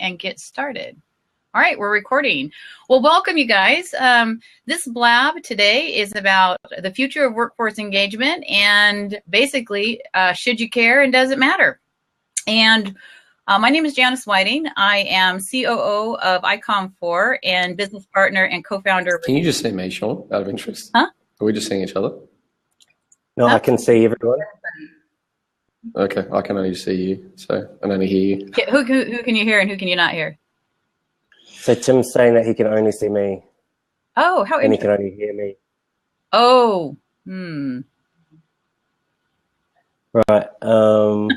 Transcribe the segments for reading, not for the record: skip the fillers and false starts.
and get started. All right, we're recording. Well, welcome you guys. This blab today is about the future of workforce engagement and basically, should you care and does it matter? And my name is Janice Whiting. I am COO of ICOM4 and business partner and co-founder. Can you just see me, Sean, out of interest? Huh? Are we just seeing each other? No, I can see everyone. Okay, I can only see you, so I can only hear you. Who can you hear and who can you not hear? So Tim's saying that he can only see me. Oh, how and interesting. he can only hear me. Oh, Right. Oh,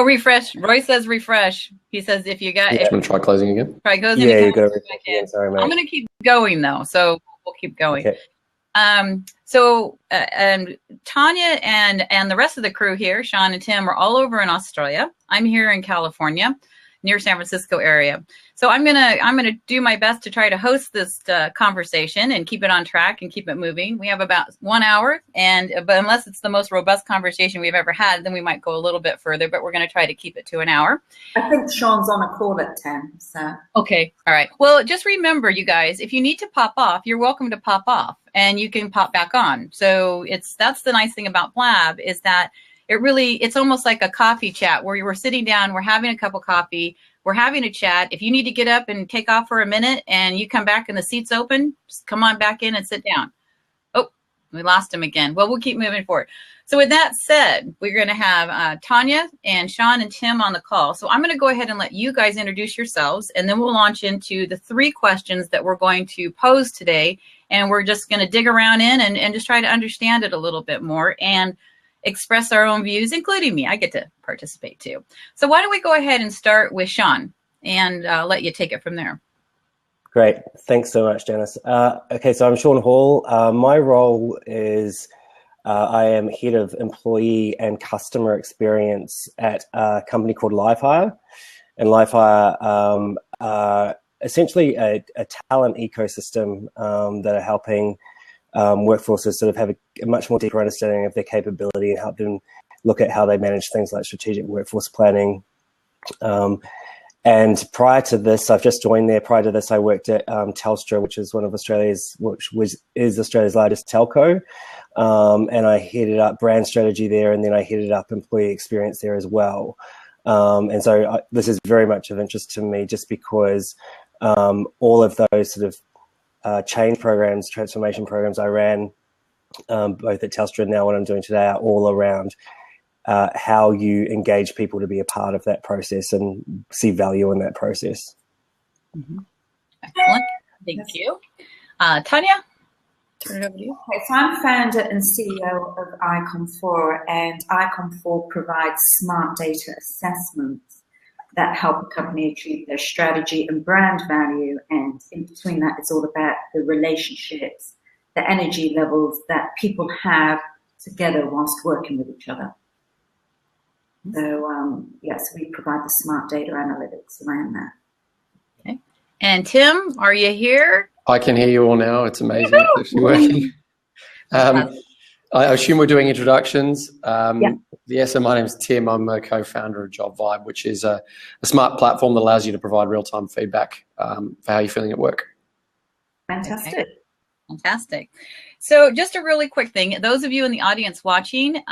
refresh. Roy says refresh. He says if you got I'm going to try closing again. try closing Yeah, again. you got to refresh again. Sorry, mate. I'm going to keep going though, so we'll keep going. Okay. So Tanya and the rest of the crew here, Sean and Tim, are all over in Australia. I'm here in California, near San Francisco area. So I'm gonna do my best to try to host this conversation and keep it on track and keep it moving. We have about 1 hour, but unless it's the most robust conversation we've ever had, then we might go a little bit further. But we're going to try to keep it to an hour. I think Sean's on a call at 10. So okay, all right. Well, just remember, you guys, if you need to pop off, you're welcome to pop off, and you can pop back on. So that's the nice thing about Blab is that it's almost like a coffee chat where we're sitting down, we're having a cup of coffee. We're having a chat. If you need to get up and take off for a minute and you come back and the seat's open, just come on back in and sit down. Oh, we lost him again. Well, we'll keep moving forward. So with that said, we're going to have Tanya and Sean and Tim on the call. So I'm going to go ahead and let you guys introduce yourselves, and then we'll launch into the 3 questions that we're going to pose today. And we're just going to dig around in and just try to understand it a little bit more and express our own views, including me. I get to participate too. So why don't we go ahead and start with Sean and let you take it from there. Great. Thanks so much, Janice. Okay, so I'm Sean Hall. My role is I am head of employee and customer experience at a company called LiveHire. And LiveHire are essentially a talent ecosystem that are helping workforces sort of have a much more deeper understanding of their capability and help them look at how they manage things like strategic workforce planning. And prior to this, I've just joined there. Prior to this, I worked at Telstra, which is is Australia's largest telco. And I headed up brand strategy there, and then I headed up employee experience there as well. And so this is very much of interest to me just because all of those sort of change programs, transformation programs I ran, both at Telstra and now what I'm doing today, are all around how you engage people to be a part of that process and see value in that process. Mm-hmm. Excellent. Thank you. Tanya, turn it over to you. Okay, so I'm founder and CEO of ICOM4, and ICOM4 provides smart data assessments that help a company achieve their strategy and brand value. And in between that, it's all about the relationships, the energy levels that people have together whilst working with each other. So, yes, we provide the smart data analytics around that. Okay. And Tim, are you here? I can hear you all now. It's amazing. It's actually working. I assume we're doing introductions. Yeah, so my name is Tim. I'm a co-founder of JobVibe, which is a smart platform that allows you to provide real-time feedback for how you're feeling at work. Fantastic. Okay. Fantastic. So just a really quick thing. Those of you in the audience watching,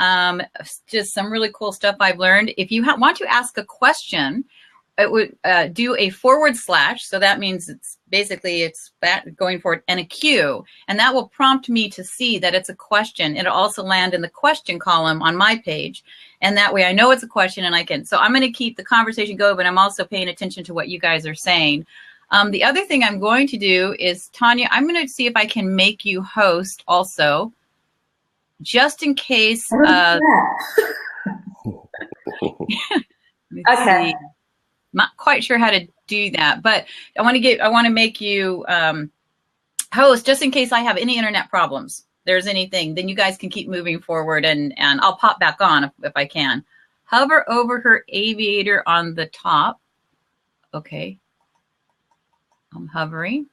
just some really cool stuff I've learned. If you want to ask a question, it would do a /. So that means it's that going forward and a Q. And that will prompt me to see that it's a question. It'll also land in the question column on my page. And that way I know it's a question and I can. So I'm going to keep the conversation going, but I'm also paying attention to what you guys are saying. The other thing I'm going to do is, Tanya, I'm going to see if I can make you host also, just in case. Okay. See. Not quite sure how to do that, but I want to make you host just in case I have any internet problems. There's anything, then you guys can keep moving forward, and I'll pop back on if I can. Hover over her aviator on the top. Okay. I'm hovering.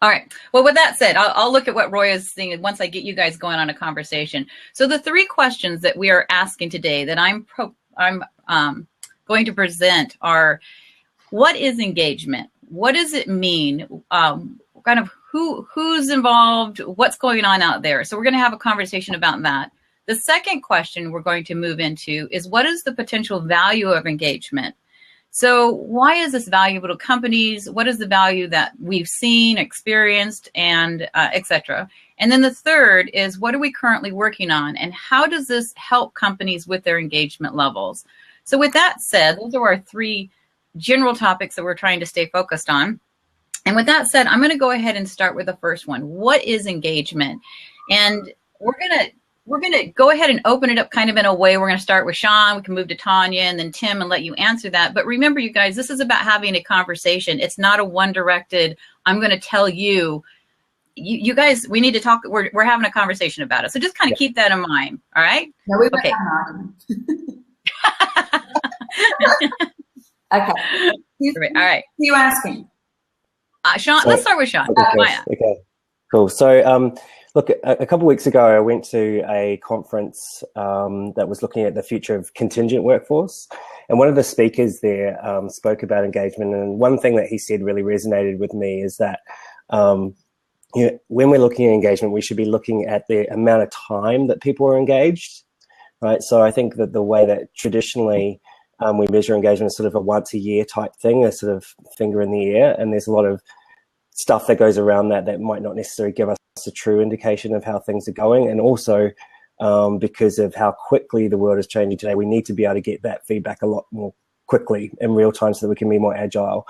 All right. Well, with that said, I'll look at what Roy is saying once I get you guys going on a conversation. So the 3 questions that we are asking today that I'm going to present are, what is engagement? What does it mean? Kind of who's involved? What's going on out there? So we're going to have a conversation about that. The second question we're going to move into is, what is the potential value of engagement? So why is this valuable to companies? What is the value that we've seen, experienced, and et cetera? And then the third is, what are we currently working on? And how does this help companies with their engagement levels? So with that said, those are our three general topics that we're trying to stay focused on. And with that said, I'm going to go ahead and start with the first one. What is engagement? And we're going to go ahead and open it up kind of in a way. We're going to start with Sean. We can move to Tanya and then Tim and let you answer that. But remember, you guys, this is about having a conversation. It's not a one-directed, I'm going to tell you. You guys, we need to talk. We're having a conversation about it. So just kind of keep that in mind. All right? No, we okay. Okay. All right. Who are you asking? Sean, let's start with Sean. Okay, cool. So, look, a couple of weeks ago, I went to a conference that was looking at the future of contingent workforce. And one of the speakers there spoke about engagement. And one thing that he said really resonated with me is that when we're looking at engagement, we should be looking at the amount of time that people are engaged, right? So I think that the way that traditionally we measure engagement is sort of a once a year type thing, a sort of finger in the air. And there's a lot of stuff that goes around that might not necessarily give us a true indication of how things are going. And also because of how quickly the world is changing today, we need to be able to get that feedback a lot more quickly in real time so that we can be more agile.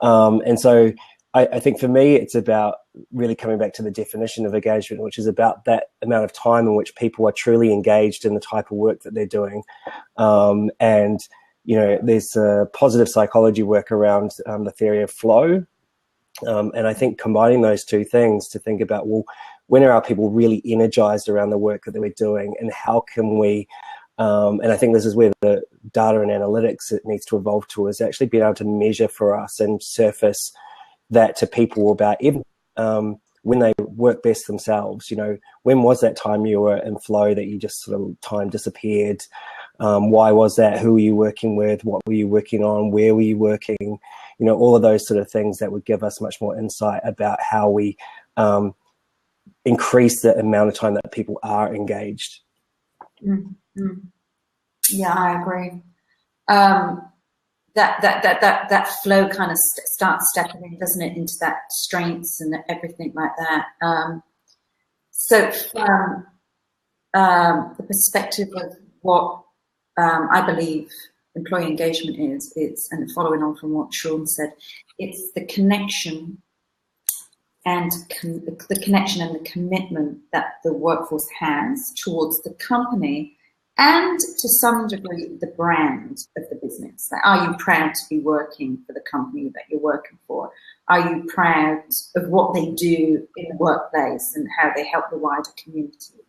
And so I think for me, it's about really coming back to the definition of engagement, which is about that amount of time in which people are truly engaged in the type of work that they're doing. And, there's a positive psychology work around the theory of flow. And I think combining those two things to think about, well, when are our people really energized around the work that we're doing, and how can we, and I think this is where the data and analytics it needs to evolve to, is actually being able to measure for us and surface that to people about even when they work best themselves. When was that time you were in flow that you just sort of time disappeared? Why was that? Who were you working with? What were you working on? Where were you working? All of those sort of things that would give us much more insight about how we increase the amount of time that people are engaged. Mm-hmm. Yeah, I agree. That flow kind of starts stepping in, doesn't it, into that strengths and everything like that. So from the perspective of what I believe employee engagement is, and following on from what Sean said, it's the connection and the connection and the commitment that the workforce has towards the company, and to some degree the brand of the business. Like, are you proud to be working for the company that you're working for? Are you proud of what they do in the workplace and how they help the wider community?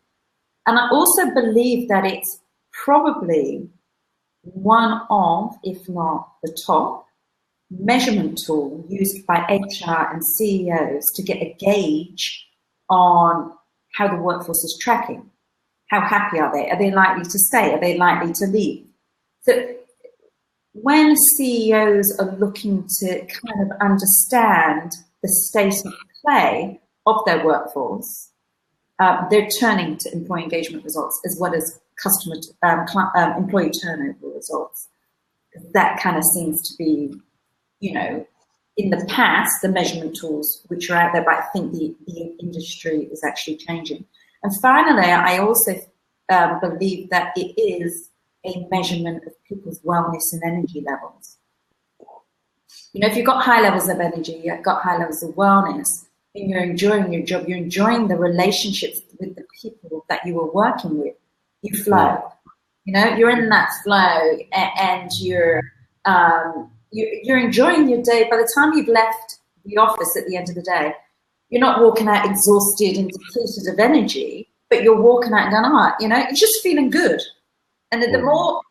And I also believe that it's probably one of, if not the top, measurement tool used by HR and CEOs to get a gauge on how the workforce is tracking. How happy are they? Are they likely to stay? Are they likely to leave? So when CEOs are looking to kind of understand the state of play of their workforce, they're turning to employee engagement results as well as employee turnover results. That kind of seems to be, in the past, the measurement tools which are out there, but I think the industry is actually changing. And finally, I also believe that it is a measurement of people's wellness and energy levels. If you've got high levels of energy, you've got high levels of wellness, and you're enjoying your job, you're enjoying the relationships with the people that you were working with, you flow. You're in that flow, and you're enjoying your day. By the time you've left the office at the end of the day, you're not walking out exhausted and depleted of energy, but you're walking out and going, you're just feeling good. And the more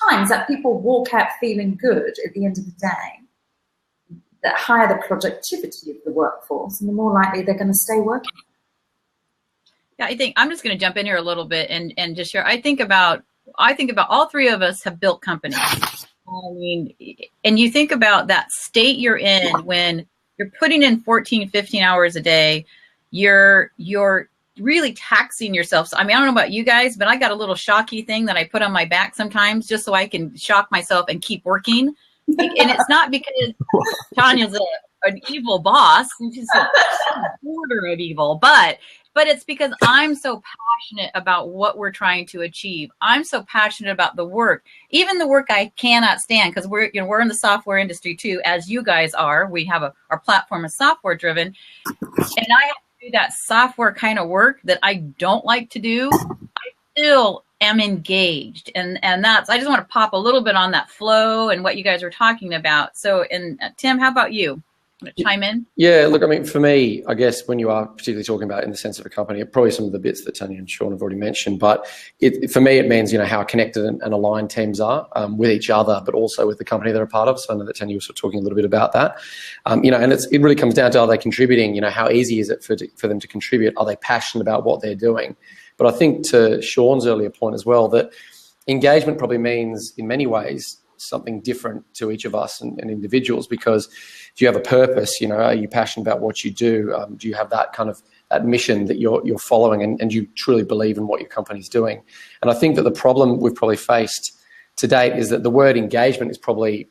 times that people walk out feeling good at the end of the day, the higher the productivity of the workforce and the more likely they're going to stay working. Yeah, I think I'm just going to jump in here a little bit and just share. I think about I think about all three of us have built companies. I mean, and you think about that state you're in when you're putting in 14, 15 hours a day, you're really taxing yourself. So, I mean, I don't know about you guys, but I got a little shocky thing that I put on my back sometimes just so I can shock myself and keep working. And it's not because Tanya's an evil boss. She's a border of evil, but it's because I'm so passionate about what we're trying to achieve. I'm so passionate about the work, even the work I cannot stand, because we're in the software industry too, as you guys are. We have our platform is software driven, and I have to do that software kind of work that I don't like to do. I still am engaged, and that's, I just want to pop a little bit on that flow and what you guys were talking about. So, and Tim, how about you? Want to chime in? Yeah, look, I mean, for me, I guess when you are particularly talking about it in the sense of a company, probably some of the bits that Tanya and Sean have already mentioned, but for me, it means, how connected and aligned teams are with each other, but also with the company they're a part of. So I know that Tanya was sort of talking a little bit about that. And it really comes down to, are they contributing? How easy is it for them to contribute? Are they passionate about what they're doing? But I think to Sean's earlier point as well, that engagement probably means in many ways something different to each of us and individuals, because do you have a purpose? Are you passionate about what you do? Do you have that kind of that mission that you're following, and you truly believe in what your company's doing? And I think that the problem we've probably faced to date is that the word engagement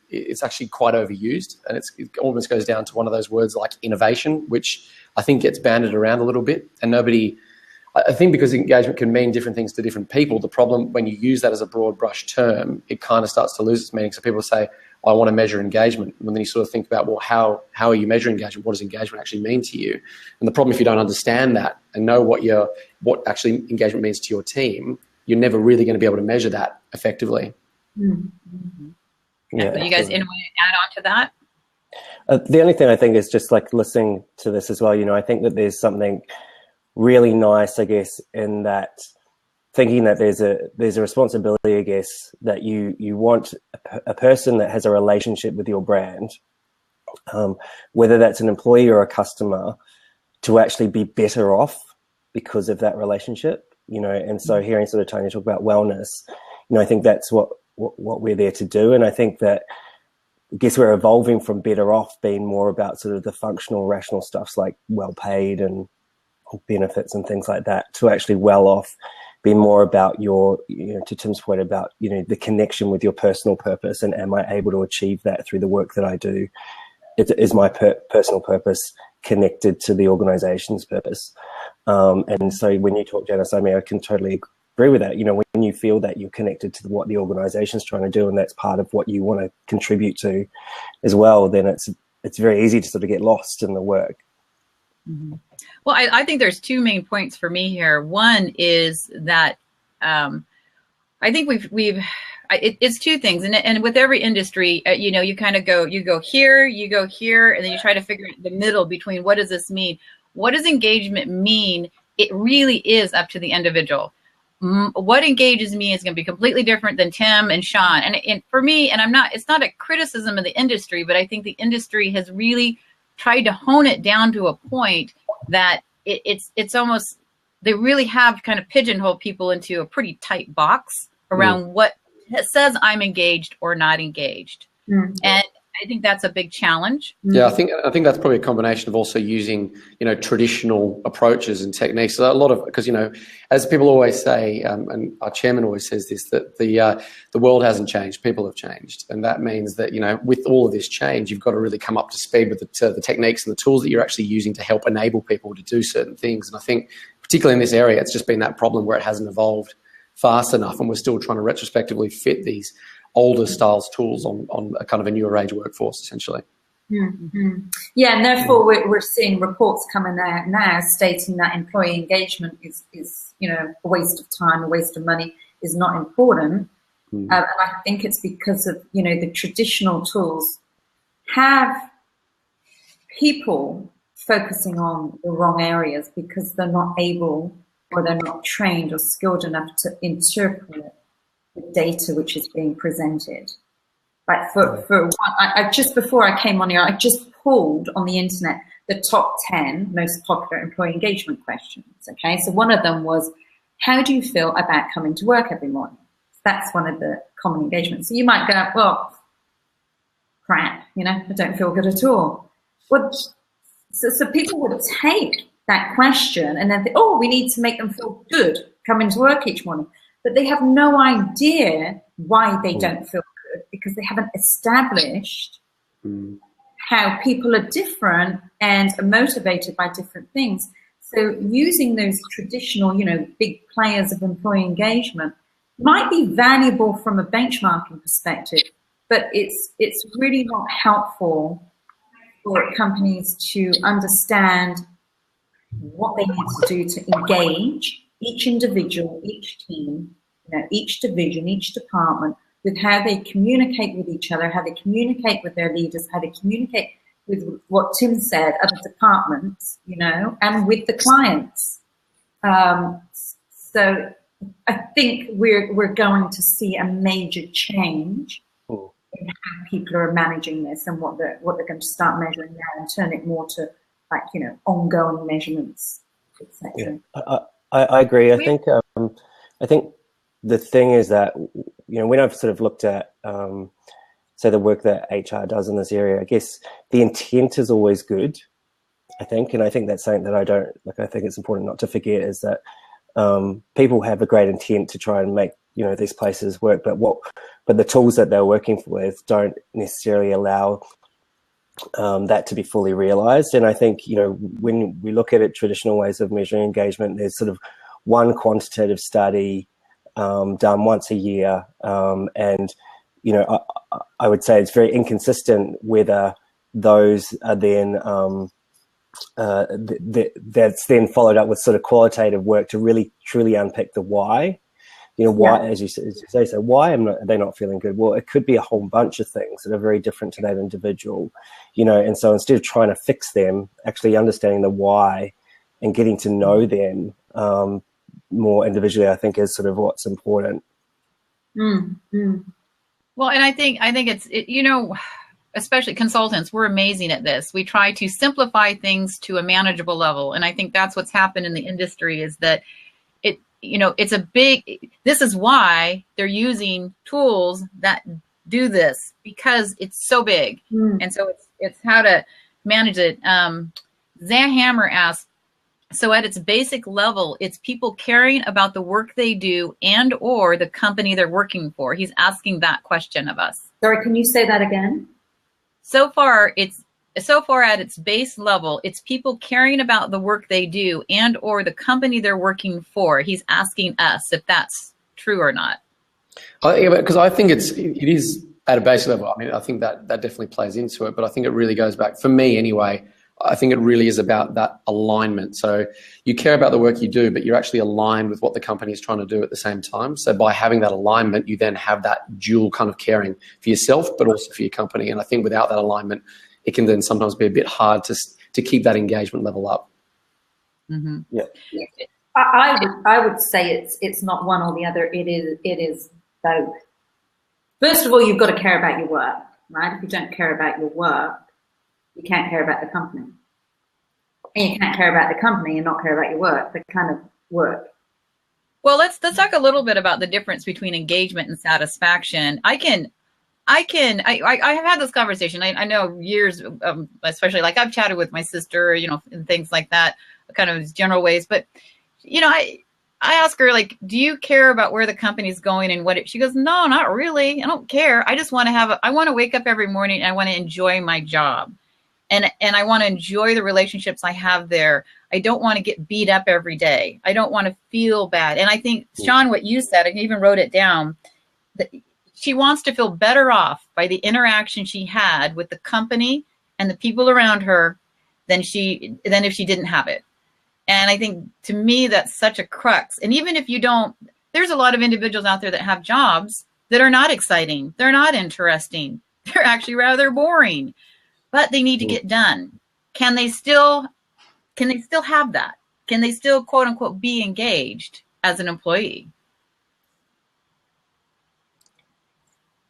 it's actually quite overused, and it almost goes down to one of those words like innovation, which I think gets banded around a little bit, and I think because engagement can mean different things to different people, the problem when you use that as a broad brush term, it kind of starts to lose its meaning. So people say, I want to measure engagement. And then you sort of think about, well, how are you measuring engagement? What does engagement actually mean to you? And the problem, if you don't understand that and know what actually engagement means to your team, you're never really going to be able to measure that effectively. Mm-hmm. Yeah, so you guys, anyone add on to that? The only thing I think is just like listening to this as well, I think that there's something really nice, I guess, in that thinking that there's a responsibility, I guess, that you want a person that has a relationship with your brand, whether that's an employee or a customer, to actually be better off because of that relationship, and so hearing sort of Tanya talk about wellness, I think that's what we're there to do. And I think that, I guess, we're evolving from better off being more about sort of the functional, rational stuffs like well paid and benefits and things like that, to actually well off, be more about your, to Tim's point about, the connection with your personal purpose, and am I able to achieve that through the work that I do? Is my personal purpose connected to the organization's purpose? And so when you talk, Janice, I mean, I can totally agree with that. When you feel that you're connected to what the organization's trying to do, and that's part of what you want to contribute to as well, then it's very easy to sort of get lost in the work. Mm-hmm. Well, I think there's two main points for me here. One is that I think it's two things, and with every industry, you kind of go here, and then you try to figure out the middle between what does this mean? What does engagement mean? It really is up to the individual. What engages me is going to be completely different than Tim and Sean. And for me, and it's not a criticism of the industry, but I think the industry has really tried to hone it down to a point that it's almost, they really have kind of pigeonholed people into a pretty tight box around what says I'm engaged or not engaged. Mm-hmm. And I think that's a big challenge. Yeah, I think that's probably a combination of also using, traditional approaches and techniques. So a lot of, because, as people always say, and our chairman always says this, that the world hasn't changed, people have changed. And that means that, with all of this change, you've got to really come up to speed with the techniques and the tools that you're actually using to help enable people to do certain things. And I think particularly in this area, it's just been that problem where it hasn't evolved fast enough, and we're still trying to retrospectively fit these older styles tools on a kind of a newer age workforce, essentially. Mm-hmm. Yeah, and therefore we're seeing reports coming out now stating that employee engagement is a waste of time, a waste of money, is not important. And I think it's because of the traditional tools have people focusing on the wrong areas because they're not able, or they're not trained or skilled enough to interpret the data which is being presented. Like for just before I came on here, I just pulled on the internet the top 10 most popular employee engagement questions. Okay, so one of them was, how do you feel about coming to work every morning? That's one of the common engagements. So you might go, well, crap, I don't feel good at all. Well, so people would take that question and then think, oh, we need to make them feel good coming to work each morning. But they have no idea why they don't feel good, because they haven't established how people are different and are motivated by different things. So using those traditional, big players of employee engagement might be valuable from a benchmarking perspective, but it's really not helpful for companies to understand what they need to do to engage each individual, each team, each division, each department, with how they communicate with each other, how they communicate with their leaders, how they communicate with what Tim said, other departments, and with the clients. So I think we're going to see a major change in how people are managing this and what they're going to start measuring now, and turn it more to ongoing measurements, etc. Yeah, I agree. I think the thing is that when I've sort of looked at say the work that HR does in this area, I guess the intent is always good. I think that's something that I think it's important not to forget, is that people have a great intent to try and make these places work, but the tools that they're working with don't necessarily allow that to be fully realized. And I think when we look at it, traditional ways of measuring engagement, there's sort of one quantitative study done once a year, and I would say it's very inconsistent whether those are then that's then followed up with sort of qualitative work to really truly unpick the why. Why, as you say, so why are they not feeling good? Well, it could be a whole bunch of things that are very different to that individual, and so instead of trying to fix them, actually understanding the why and getting to know them more individually, I think is sort of what's important. Well, and I think it's especially consultants, we're amazing at this. We try to simplify things to a manageable level, and I think that's what's happened in the industry, is that it's this is why they're using tools that do this, because it's so big. And so it's how to manage it. Hammer asks, so at its basic level, it's people caring about the work they do and or the company they're working for. He's asking that question of us. Sorry, can you say that again? So far at its base level, it's people caring about the work they do and or the company they're working for. He's asking us if that's true or not. Because I think it is at a base level. I mean, I think that definitely plays into it, but I think it really goes back, for me anyway, I think it really is about that alignment. So you care about the work you do, but you're actually aligned with what the company is trying to do at the same time. So by having that alignment, you then have that dual kind of caring for yourself, but also for your company. And I think without that alignment, it can then sometimes be a bit hard to keep that engagement level up. Mm-hmm. Yeah. I would say it's not one or the other. It is both. First of all, you've got to care about your work, right? If you don't care about your work, you can't care about the company. And you can't care about the company and not care about your work. They kind of work. Well, let's talk a little bit about the difference between engagement and satisfaction. I have had this conversation. I know years, especially like I've chatted with my sister, and things like that, kind of general ways. But, I ask her, like, do you care about where the company's going and she goes, no, not really. I don't care. I just want to I want to wake up every morning and I want to enjoy my job. And I want to enjoy the relationships I have there. I don't want to get beat up every day. I don't want to feel bad. And I think, Sean, what you said, I even wrote it down, that she wants to feel better off by the interaction she had with the company and the people around her than if she didn't have it. And I think, to me, that's such a crux. And even if you don't, there's a lot of individuals out there that have jobs that are not exciting. They're not interesting. They're actually rather boring, but they need to get done. Can they still have that? Can they still, quote unquote, be engaged as an employee?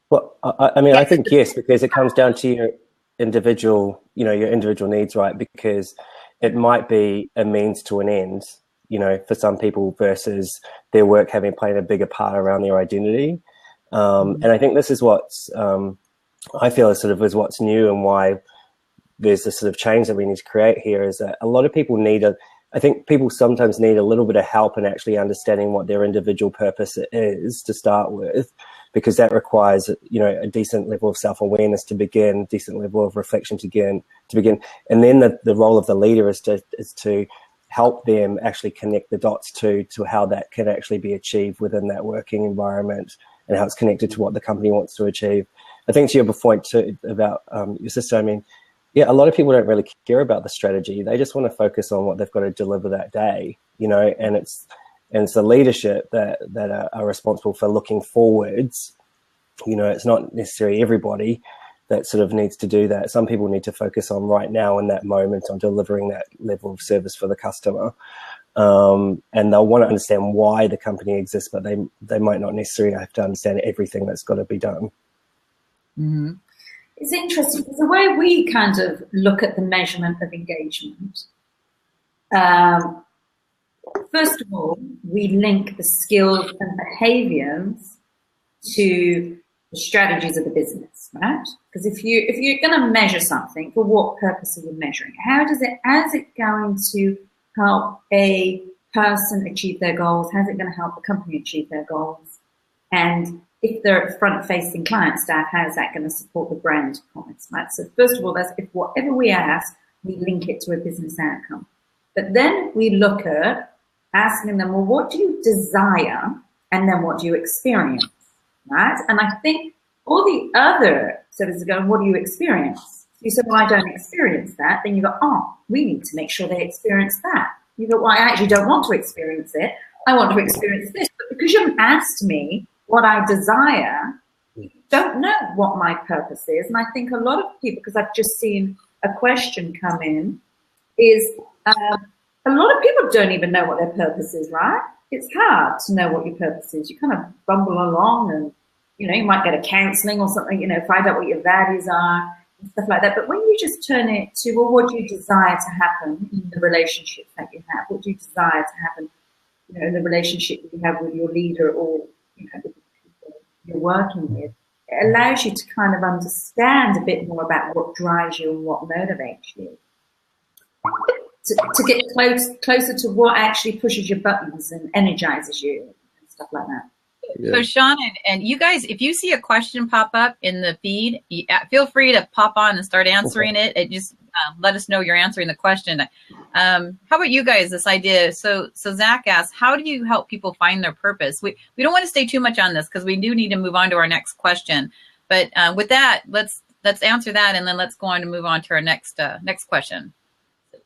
Well, I think yes, because it comes down to your individual needs, right? Because it might be a means to an end, for some people, versus their work having played a bigger part around their identity. And I think this is what's I feel is what's new, and why there's this sort of change that we need to create here, is that a lot of people I think people sometimes need a little bit of help in actually understanding what their individual purpose is to start with, because that requires, a decent level of self-awareness to begin, decent level of reflection to begin. And then the role of the leader is to help them actually connect the dots to how that can actually be achieved within that working environment, and how it's connected to what the company wants to achieve. I think to your point too about your sister, I mean, yeah, a lot of people don't really care about the strategy. They just want to focus on what they've got to deliver that day, and it's the leadership that are responsible for looking forwards. It's not necessarily everybody that sort of needs to do that. Some people need to focus on right now in that moment on delivering that level of service for the customer. And they'll want to understand why the company exists, but they might not necessarily have to understand everything that's got to be done. Mm-hmm. It's interesting because the way we kind of look at the measurement of engagement, first of all, we link the skills and behaviors to the strategies of the business, right? Because if you're going to measure something, for what purpose are you measuring? How is it going to help a person achieve their goals? How's it going to help the company achieve their goals? And if they're front-facing client staff, how is that going to support the brand promise, right? So first of all, that's if whatever we ask, we link it to a business outcome. But then we look at asking them, well, what do you desire? And then what do you experience, right? And I think all the other services are going, what do you experience? You said, well, I don't experience that. Then you go, oh, we need to make sure they experience that. You go, well, I actually don't want to experience it. I want to experience this. But because you haven't asked me what I desire, you don't know what my purpose is. And I think a lot of people, because I've just seen a question come in, is a lot of people don't even know what their purpose is, right? It's hard to know what your purpose is. You kind of bumble along and, you might get a counseling or something, find out what your values are and stuff like that. But when you just turn it to, well, what do you desire to happen in the relationship that you have? What do you desire to happen, in the relationship that you have with your leader or, the people you're working with? It allows you to kind of understand a bit more about what drives you and what motivates you. To get closer to what actually pushes your buttons and energizes you and stuff like that. Yeah. So Sean and you guys, if you see a question pop up in the feed, feel free to pop on and start answering it. It just let us know you're answering the question. How about you guys, this idea? So Zach asks, how do you help people find their purpose? We don't want to stay too much on this because we do need to move on to our next question. But with that, let's answer that, and then let's go on to move on to our next question.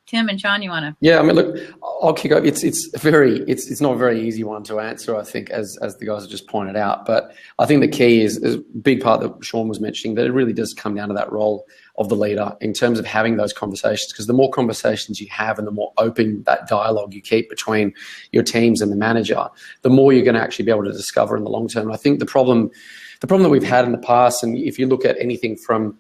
Tim and Sean, you want to? Yeah, I mean, look, I'll kick off. It's not a very easy one to answer, I think, as the guys have just pointed out. But I think the key is a big part that Sean was mentioning, that it really does come down to that role of the leader in terms of having those conversations. Because the more conversations you have and the more open that dialogue you keep between your teams and the manager, the more you're going to actually be able to discover in the long term. And I think the problem that we've had in the past, and if you look at anything from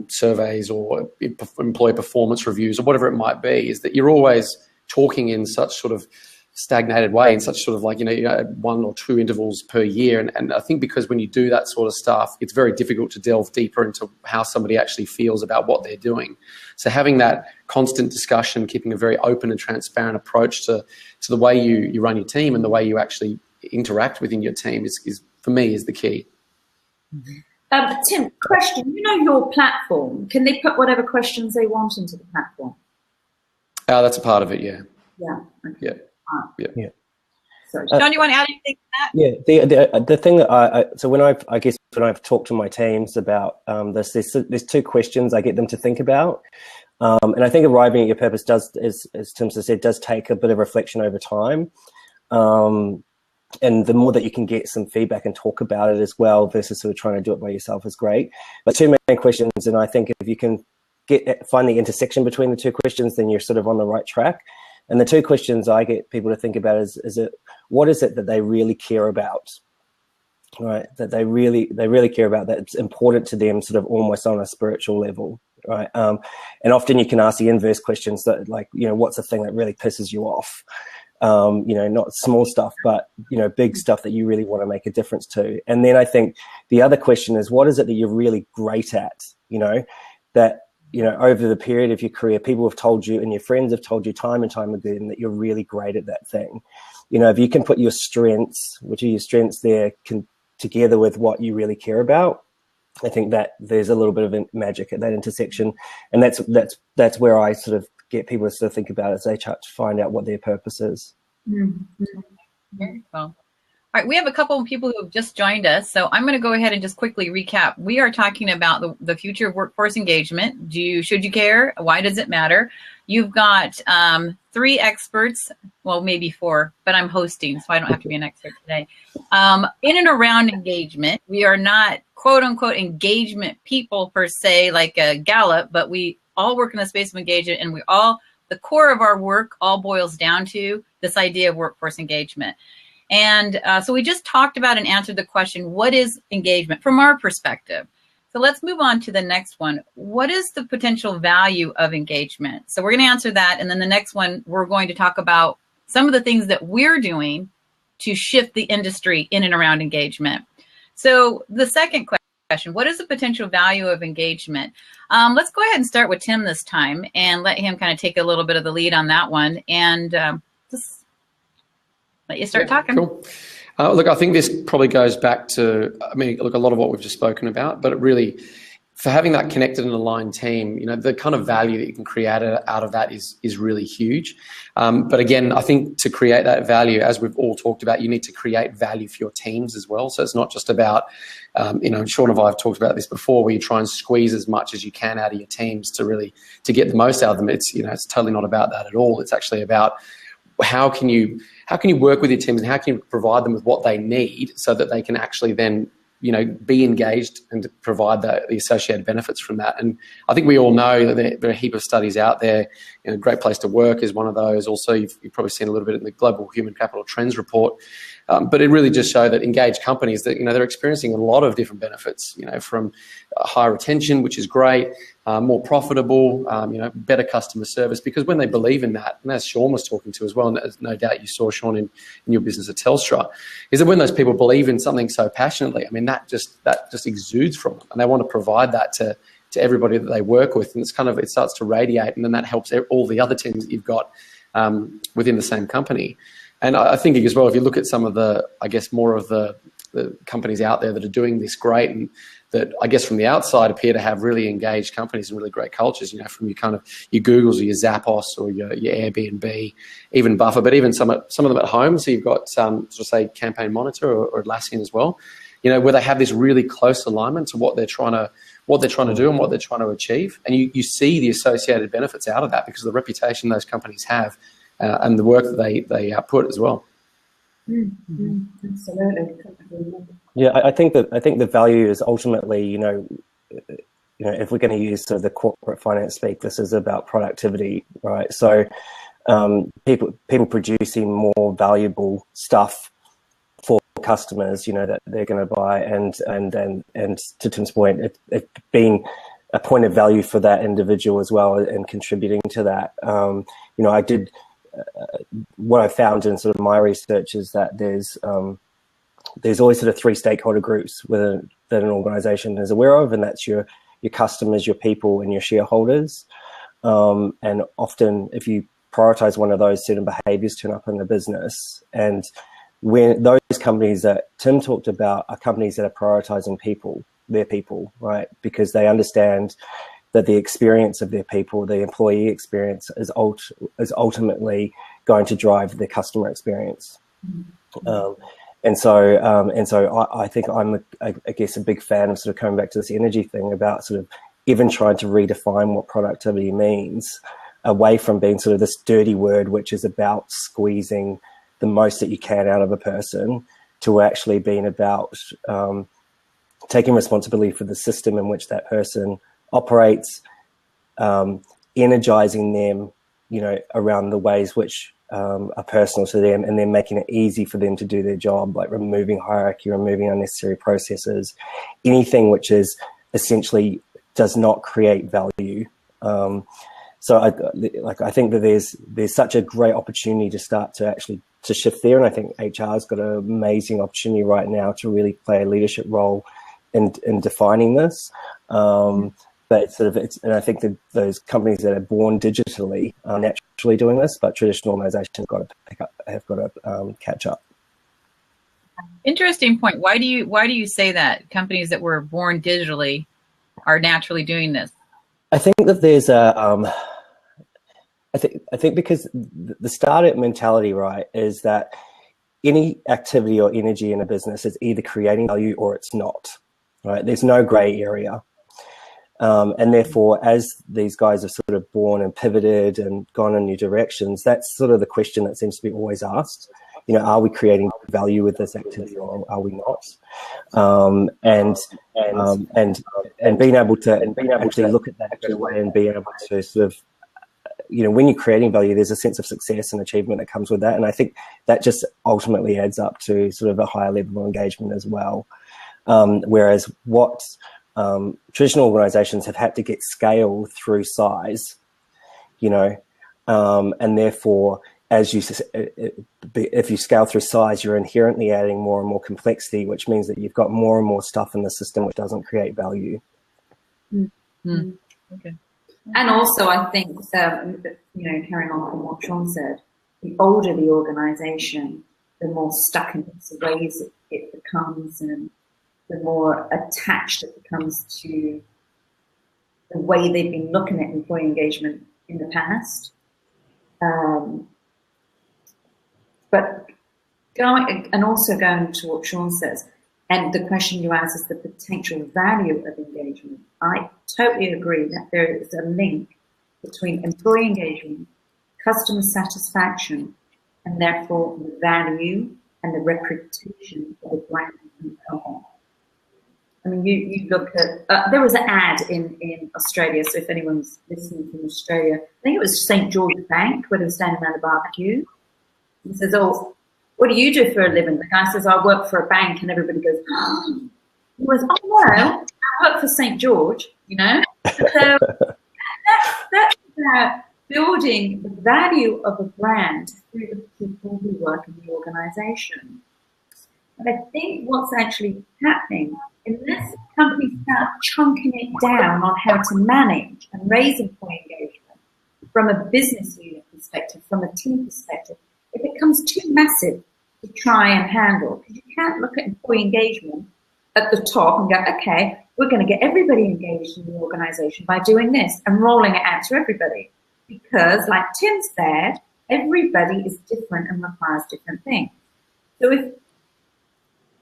surveys or employee performance reviews or whatever it might be, is that you're always talking in such sort of stagnated way, in such sort of like, 1 or 2 intervals per year. And I think because when you do that sort of stuff, it's very difficult to delve deeper into how somebody actually feels about what they're doing. So having that constant discussion, keeping a very open and transparent approach to the way you run your team and the way you actually interact within your team is for me, is the key. Mm-hmm. Tim, question, your platform, can they put whatever questions they want into the platform? That's a part of it, yeah. Yeah. Okay. Yeah. Sorry. Sean, you want to add anything to that? Yeah, the thing that so when I've talked to my teams about this, there's 2 questions I get them to think about. And I think arriving at your purpose does, as Tim said, does take a bit of reflection over time. And the more that you can get some feedback and talk about it as well versus sort of trying to do it by yourself is great. But 2 main questions, and I think if you can find the intersection between the 2 questions, then you're sort of on the right track. And the 2 questions I get people to think about is what is it that they really care about, right? That they really care about, that's important to them, sort of almost on a spiritual level, right? And often you can ask the inverse questions that, like, what's the thing that really pisses you off? not small stuff, but, big stuff that you really want to make a difference to. And then I think the other question is, what is it that you're really great at, that, over the period of your career, people have told you and your friends have told you time and time again that you're really great at that thing. If you can put your strengths, which are your strengths there, together with what you really care about, I think that there's a little bit of magic at that intersection. And that's where I sort of get people to sort of think about it as they try to find out what their purpose is. Mm-hmm. Very well. All right, we have a couple of people who have just joined us, so I'm going to go ahead and just quickly recap. We are talking about the future of workforce engagement. Should you care? Why does it matter? You've got 3 experts, well, maybe 4, but I'm hosting, so I don't have to be an expert today. In and around engagement, we are not quote unquote engagement people per se, like a Gallup, but we all work in the space of engagement, and the core of our work all boils down to this idea of workforce engagement. And so we just talked about and answered the question, what is engagement from our perspective? So let's move on to the next one. What is the potential value of engagement? So we're going to answer that. And then the next one, we're going to talk about some of the things that we're doing to shift the industry in and around engagement. So the second question, what is the potential value of engagement? Let's go ahead and start with Tim this time and let him kind of take a little bit of the lead on that one. And just let you start talking. Cool. Look, I think this probably goes back to, look, a lot of what we've just spoken about, but it really, for having that connected and aligned team, the kind of value that you can create out of that is really huge. But again, I think to create that value, as we've all talked about, you need to create value for your teams as well. So it's not just about, Sean and I have talked about this before, where you try and squeeze as much as you can out of your teams to get the most out of them. It's, it's totally not about that at all. It's actually about how can you work with your teams and how can you provide them with what they need so that they can actually then, be engaged and provide the associated benefits from that. And I think we all know that there are a heap of studies out there. Great Place to Work is one of those. Also, you've probably seen a little bit in the Global Human Capital Trends report. But it really just showed that engaged companies that, they're experiencing a lot of different benefits, from higher retention, which is great, more profitable, better customer service, because when they believe in that, and as Sean was talking to as well, and no doubt you saw, Sean, in your business at Telstra, is that when those people believe in something so passionately, that just exudes from them, and they want to provide that to everybody that they work with, and it starts to radiate, and then that helps all the other teams that you've got within the same company. And I think as well, if you look at some of more of the companies out there that are doing this great, and that I guess from the outside appear to have really engaged companies and really great cultures, from your Googles or your Zappos or your Airbnb, even Buffer, but even some of them at home. So you've got say Campaign Monitor or Atlassian as well, where they have this really close alignment to what they're trying to do and what they're trying to achieve. And you see the associated benefits out of that because of the reputation those companies have. And the work that they output as well. Mm-hmm. Absolutely. Yeah, I think the value is ultimately, if we're going to use sort of the corporate finance speak, this is about productivity, right? So people producing more valuable stuff for customers, that they're going to buy, and to Tim's point, it being a point of value for that individual as well, and contributing to that. I did. What I found in sort of my research is that there's always sort of 3 stakeholder groups that an organization is aware of, and that's your customers, your people, and your shareholders. And often, if you prioritize one of those, certain behaviors turn up in the business. And when those companies that Tim talked about are companies that are prioritizing their people, right? Because they understand that the experience of their people, the employee experience, is ultimately going to drive the customer experience. And so I think I'm, I guess, a big fan of sort of coming back to this energy thing about sort of even trying to redefine what productivity means, away from being sort of this dirty word, which is about squeezing the most that you can out of a person, to actually being about taking responsibility for the system in which that person operates, energizing them, around the ways which are personal to them, and then making it easy for them to do their job, like removing hierarchy, removing unnecessary processes, anything which is essentially does not create value. So I think that there's such a great opportunity to start to actually to shift there, and I think HR's got an amazing opportunity right now to really play a leadership role in defining this. But and I think that those companies that are born digitally are naturally doing this, but traditional organizations have got to catch up. Interesting point. Why do you say that companies that were born digitally are naturally doing this? I think that there's I think because the startup mentality, right, is that any activity or energy in a business is either creating value or it's not, right? There's no gray area. And therefore, as these guys have sort of born and pivoted and gone in new directions, that's sort of the question that seems to be always asked. You know, are we creating value with this activity or are we not? And being able to actually look at that way and be able to sort of, you know, when you're creating value, there's a sense of success and achievement that comes with that. And I think that just ultimately adds up to sort of a higher level of engagement as well. Whereas what traditional organizations have had to get scale through size, you know, and therefore, if you scale through size, you're inherently adding more and more complexity, which means that you've got more and more stuff in the system which doesn't create value. Mm-hmm. Okay. And also, I think, you know, carrying on from what Sean said, the older the organization, the more stuck in its ways it becomes, and the more attached it becomes to the way they've been looking at employee engagement in the past. But going to what Sean says, and the question you asked is the potential value of engagement. I totally agree that there is a link between employee engagement, customer satisfaction, and therefore the value and the reputation of a brand and company. I mean, you look at, there was an ad in Australia, so if anyone's listening from Australia, I think it was St. George Bank, where they were standing around a barbecue. He says, "Oh, what do you do for a living?" The guy says, "I work for a bank," and everybody goes, "Oh." He goes, "Oh, no, I work for St. George," you know? So that's about building the value of a brand through the people who work in the organization. But I think what's actually happening, unless companies start chunking it down on how to manage and raise employee engagement from a business unit perspective, from a team perspective, it becomes too massive to try and handle. Because you can't look at employee engagement at the top and go, okay, we're going to get everybody engaged in the organization by doing this and rolling it out to everybody. Because, like Tim said, everybody is different and requires different things. So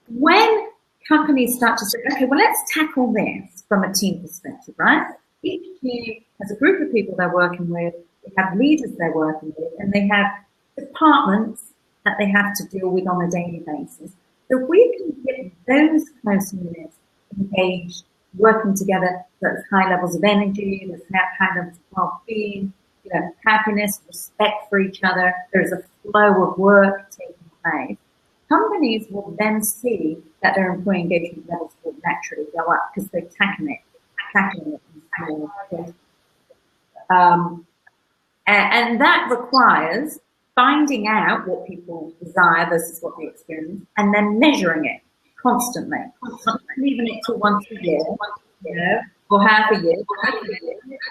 when companies start to say, okay, well, let's tackle this from a team perspective, right? Each team has a group of people they're working with, they have leaders they're working with, and they have departments that they have to deal with on a daily basis. So if we can get those close units engaged, working together, there's high levels of energy, there's high levels of well-being, you know, happiness, respect for each other, there's a flow of work taking place. Companies will then see that their employee engagement levels will naturally go up because they're tackling it in small ways. And that requires finding out what people desire versus what they experience, and then measuring it constantly. Not leaving it to once a year, you know, or half a year.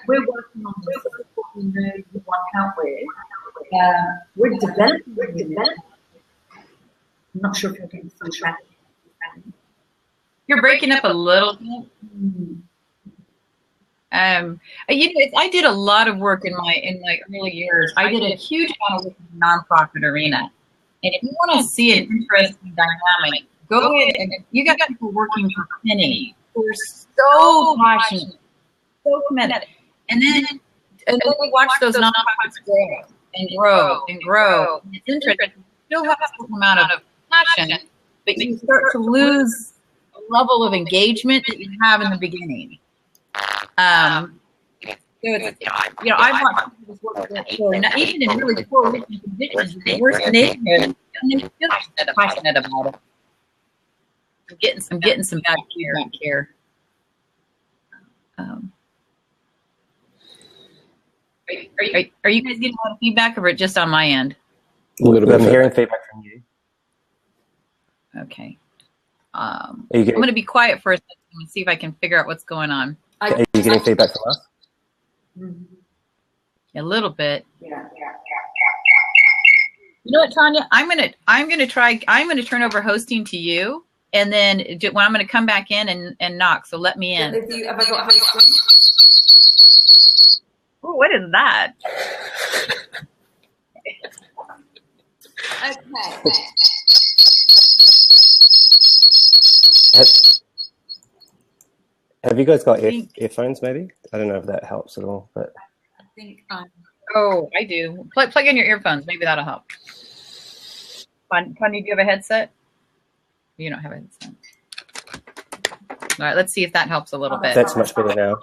We're working on this. This is what we know we want help with. We're developing. I'm not sure if you're getting some track. You're breaking up a little bit. You know, I did a lot of work in my early years. I did a huge amount of work in the nonprofit arena. And if you want to see an interesting dynamic, go ahead and you got people working for pennies who are so passionate, so committed. And then we watch those nonprofits grow and grow and grow. It's interesting. You still have a certain amount of passion, but you start to lose a level of engagement that you have in the beginning. So it's, you know, I've watched people just work that for, even in really poor working conditions, in the worst neighborhood, and they're still passionate about it. I'm getting some bad feedback here. Are you guys getting a lot of feedback, or just on my end? A little bit. I'm hearing feedback from you. Okay. I'm going to be quiet for a second and see if I can figure out what's going on. Are you getting feedback from us? A little bit. Yeah. You know what, Tanya? I'm gonna turn over hosting to you, and then when I'm gonna come back in and knock. So let me in. Have I got hosting? Oh, what is that? Okay. Have you guys got earphones? Maybe I don't know if that helps at all, but I think Oh, I do. Plug in your earphones. Maybe that'll help. Tanya, do you have a headset? You don't have a headset. All right, let's see if that helps a little bit. That's much better now.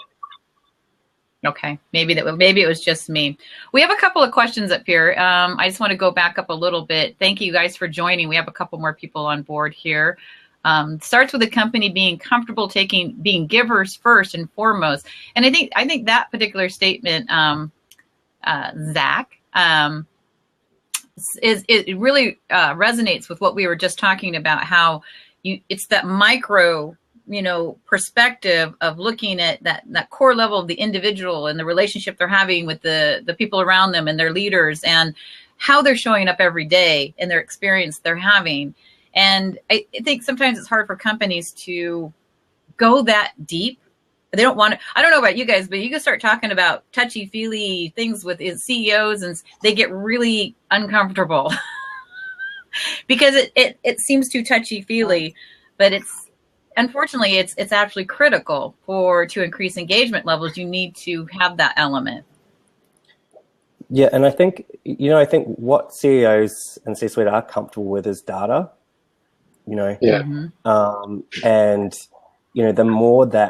Okay, maybe it was just me. We have a couple of questions up here. I just want to go back up a little bit. Thank you guys for joining. We have a couple more people on board here. Starts with the company being comfortable being givers first and foremost. And I think that particular statement, Zach, it really resonates with what we were just talking about. How it's that micro, perspective of looking at that core level of the individual and the relationship they're having with the people around them and their leaders, and how they're showing up every day and their experience they're having. And I think sometimes it's hard for companies to go that deep. They don't want to. I don't know about you guys, but you can start talking about touchy-feely things with CEOs, and they get really uncomfortable because it seems too touchy-feely. But unfortunately it's actually critical to increase engagement levels. You need to have that element. Yeah, and I think what CEOs and C-suite are comfortable with is data. Yeah. And the more that